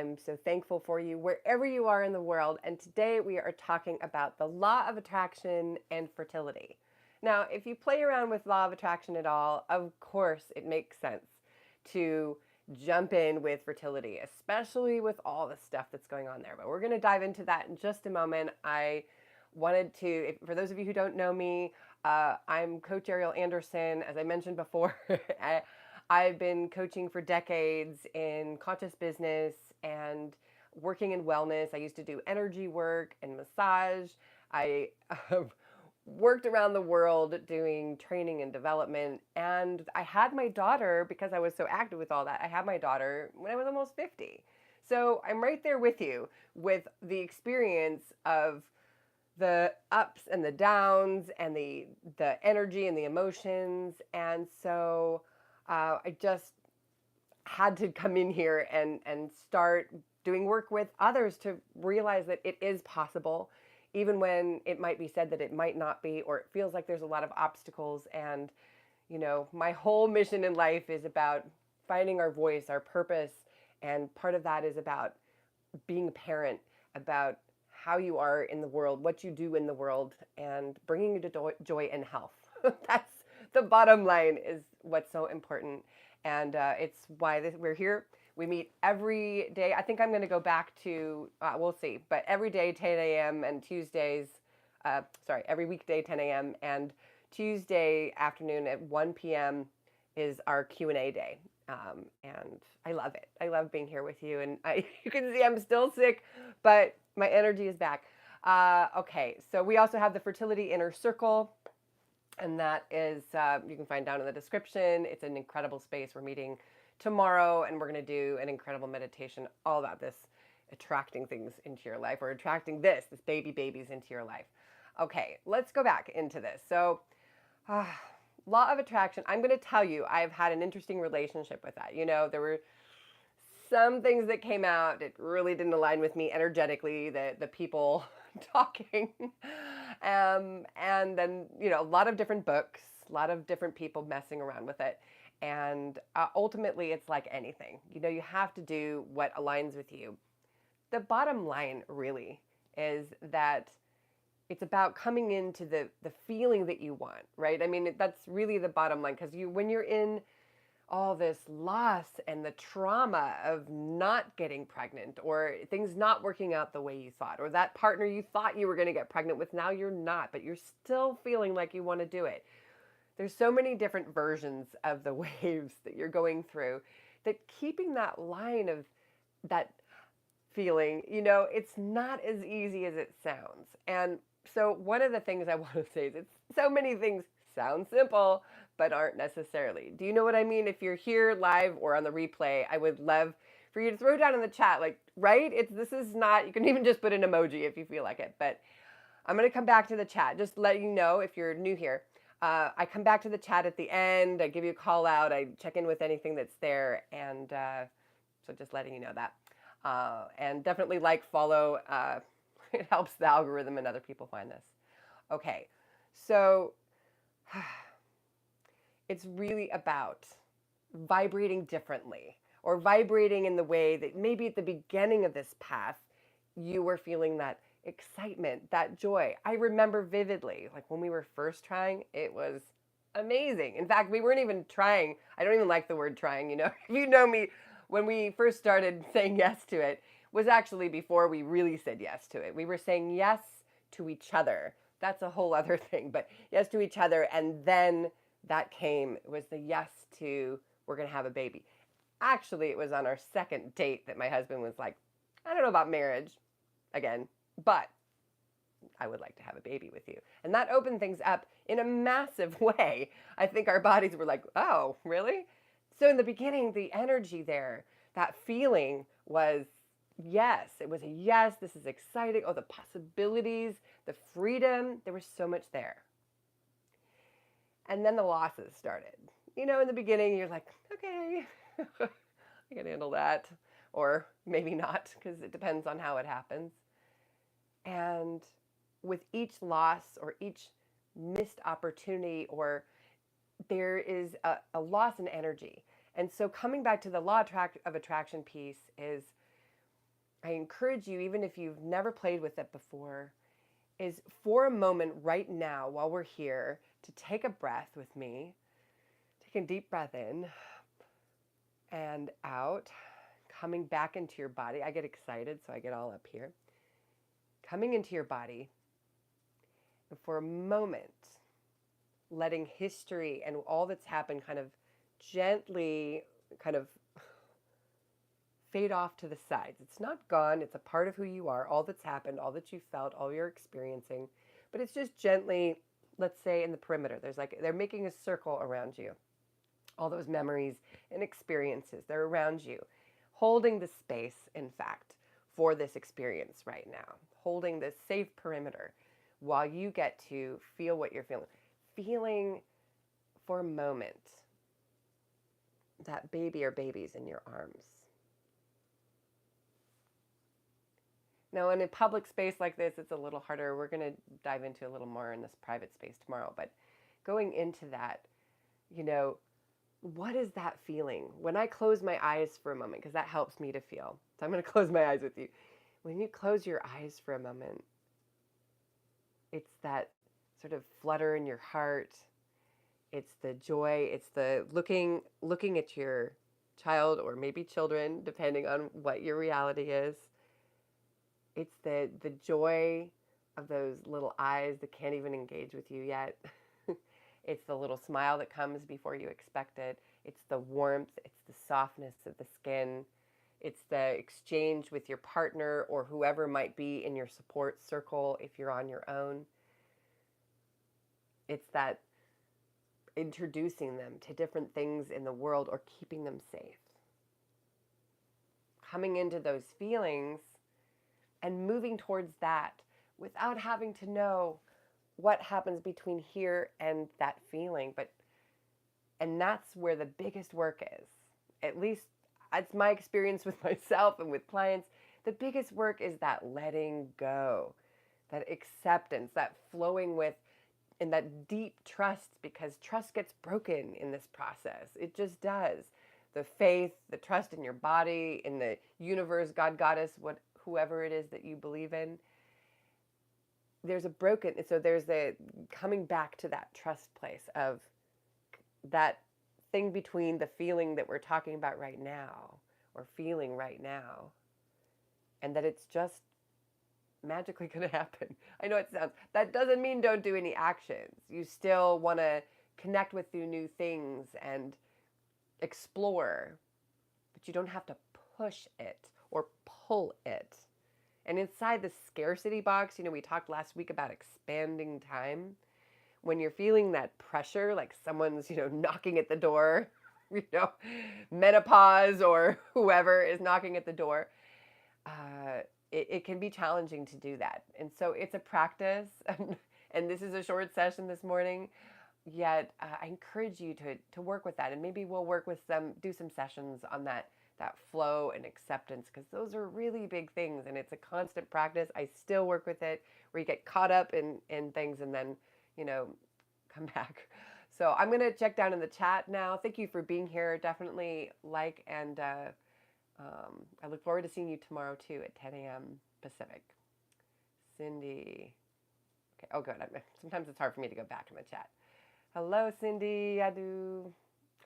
I'm so thankful for you wherever you are in the world. And today we are talking about the law of attraction and fertility. Now, if you play around with law of attraction at all, of course it makes sense to jump in with fertility, especially with all the stuff that's going on there. But we're going to dive into that in just a moment. I wanted to, for those of you who don't know me, I'm Coach Ariel Andersson. As I mentioned before, I've been coaching for decades in conscious business and working in wellness. I used to do energy work and massage. I worked around the world doing training and development. And I had my daughter, because I was so active with all that, I had my daughter when I was almost 50. So I'm right there with you with the experience of the ups and the downs and the energy and the emotions. And so I just had to come in here and start doing work with others to realize that it is possible, even when it might be said that it might not be, or it feels like there's a lot of obstacles. And, you know, my whole mission in life is about finding our voice, our purpose. And part of that is about being a parent, about how you are in the world, what you do in the world, and bringing you to joy and health. That's the bottom line, is what's so important. And it's why we're here. We meet every day. I think I'm going to go back to, we'll see, but every day, 10 a.m. and Tuesdays, every weekday, 10 a.m. and Tuesday afternoon at 1 p.m. is our Q&A day. And I love it. I love being here with you. And you can see I'm still sick, but my energy is back. Okay, so we also have the Fertility Inner Circle, and that is, you can find down in the description. It's an incredible space. We're meeting tomorrow, and we're going to do an incredible meditation all about this, attracting things into your life, or attracting this babies into your life. Okay, let's go back into this. So, law of attraction, I'm going to tell you, I've had an interesting relationship with that. You know, there were some things that came out that really didn't align with me energetically, the people talking. And then, you know, a lot of different books, a lot of different people messing around with it. And ultimately, it's like anything. You know, you have to do what aligns with you. The bottom line really is that it's about coming into the feeling that you want, right? I mean, that's really the bottom line, because when you're in all this loss and the trauma of not getting pregnant, or things not working out the way you thought, or that partner you thought you were going to get pregnant with, now you're not, but you're still feeling like you want to do it. There's so many different versions of the waves that you're going through, that keeping that line of that feeling, you know, it's not as easy as it sounds. And so one of the things I want to say is, it's so many things sound simple, but aren't necessarily. Do you know what I mean? If you're here live or on the replay, I would love for you to throw down in the chat, like, right? This is not, you can even just put an emoji if you feel like it, but I'm going to come back to the chat. Just let you know if you're new here. I come back to the chat at the end. I give you a call out. I check in with anything that's there. And so just letting you know that. And definitely like, follow. It helps the algorithm and other people find this. Okay, so it's really about vibrating differently, or vibrating in the way that maybe at the beginning of this path, you were feeling that excitement, that joy. I remember vividly, like when we were first trying, it was amazing. In fact, we weren't even trying. I don't even like the word trying, you know. If you know me, when we first started saying yes to it, was actually before we really said yes to it. We were saying yes to each other. That's a whole other thing, but yes to each other. And then that was the yes to, we're going to have a baby. Actually, it was on our second date that my husband was like, I don't know about marriage again, but I would like to have a baby with you. And that opened things up in a massive way. I think our bodies were like, oh, really? So in the beginning, the energy there, that feeling was yes. It was a yes. This is exciting. Oh, the possibilities, the freedom. There was so much there. And then the losses started. You know, in the beginning, you're like, okay, I can handle that. Or maybe not, because it depends on how it happens. And with each loss or each missed opportunity, or there is a loss in energy. And so coming back to the law of attraction piece is, encourage you, even if you've never played with it before, is for a moment right now while we're here to take a breath with me. Take a deep breath in and out, coming back into your body. I get excited, so I get all up here. Coming into your body, and for a moment, letting history and all that's happened kind of gently kind of fade off to the sides. It's not gone. It's a part of who you are, all that's happened, all that you felt, all you're experiencing. But it's just gently, let's say in the perimeter, they're making a circle around you. All those memories and experiences, they're around you, holding the space, in fact, for this experience right now, holding this safe perimeter while you get to feel what you're feeling. Feeling for a moment that baby or babies in your arms. Now, in a public space like this, it's a little harder. We're going to dive into a little more in this private space tomorrow. But going into that, what is that feeling? When I close my eyes for a moment, because that helps me to feel. So I'm going to close my eyes with you. When you close your eyes for a moment, it's that sort of flutter in your heart. It's the joy. It's the looking at your child, or maybe children, depending on what your reality is. It's the joy of those little eyes that can't even engage with you yet. It's the little smile that comes before you expect it. It's the warmth. It's the softness of the skin. It's the exchange with your partner or whoever might be in your support circle if you're on your own. It's that introducing them to different things in the world or keeping them safe. Coming into those feelings and moving towards that without having to know what happens between here and that feeling. And that's where the biggest work is. At least it's my experience with myself and with clients. The biggest work is that letting go, that acceptance, that flowing with, and that deep trust, because trust gets broken in this process. It just does. The faith, the trust in your body, in the universe, God, Goddess, whoever it is that you believe in. There's the coming back to that trust place of that thing between the feeling that we're talking about right now, or feeling right now, and that it's just magically going to happen. I know that doesn't mean don't do any actions. You still want to connect with new things and explore, but you don't have to push it or pull it. And inside the scarcity box, we talked last week about expanding time. When you're feeling that pressure, like someone's, knocking at the door, menopause or whoever is knocking at the door, it can be challenging to do that. And so it's a practice, and this is a short session this morning, yet I encourage you to work with that. And maybe we'll do some sessions on that flow and acceptance, because those are really big things, and it's a constant practice. I still work with it, where you get caught up in things and then, come back. So I'm going to check down in the chat now. Thank you for being here. Definitely and I look forward to seeing you tomorrow too at 10 a.m. Pacific. Cindy. Okay. Oh, good. Sometimes it's hard for me to go back in the chat. Hello, Cindy. Adu.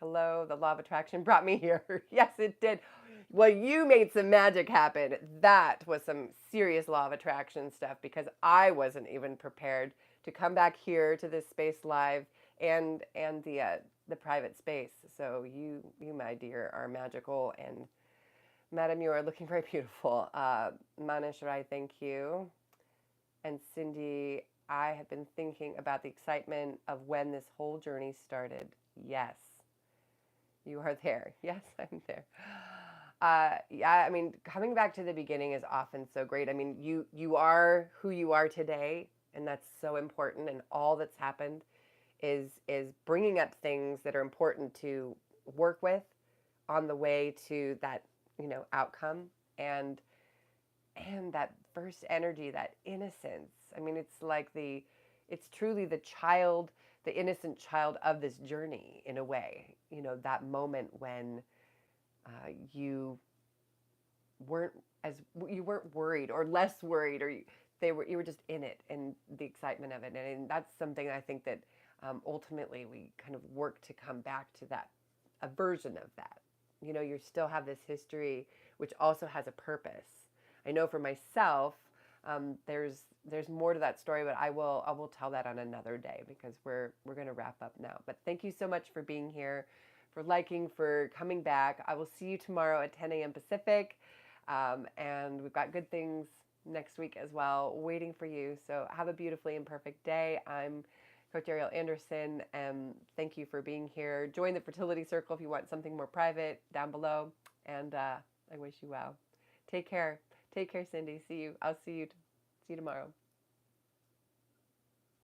Hello. The law of attraction brought me here. Yes, it did. Well, you made some magic happen. That was some serious law of attraction stuff, because I wasn't even prepared to come back here to this space live and the private space. So you, my dear, are magical, and Madam, you are looking very beautiful. Manishrai, thank you. And Cindy, I have been thinking about the excitement of when this whole journey started. Yes, you are there. Yes, I'm there. Yeah, coming back to the beginning is often so great. You are who you are today, and that's so important. And all that's happened is bringing up things that are important to work with on the way to that, outcome, and that first energy, that innocence. It's truly the innocent child of this journey in a way, that moment when you weren't as you weren't worried or less worried, or you were just in it and the excitement of it. And that's something I think that ultimately we kind of work to come back to that, a version of that. You still have this history, which also has a purpose. I know for myself, there's more to that story, but I will tell that on another day, because we're going to wrap up now. But thank you so much for being here, for liking, for coming back. I will see you tomorrow at 10 a.m. Pacific, and we've got good things next week as well waiting for you. So have a beautifully imperfect day. I'm Coach Ariel Andersson, and thank you for being here. Join the Fertility Circle if you want something more private down below, and I wish you well. Take care. Take care, Cindy. I'll see you tomorrow.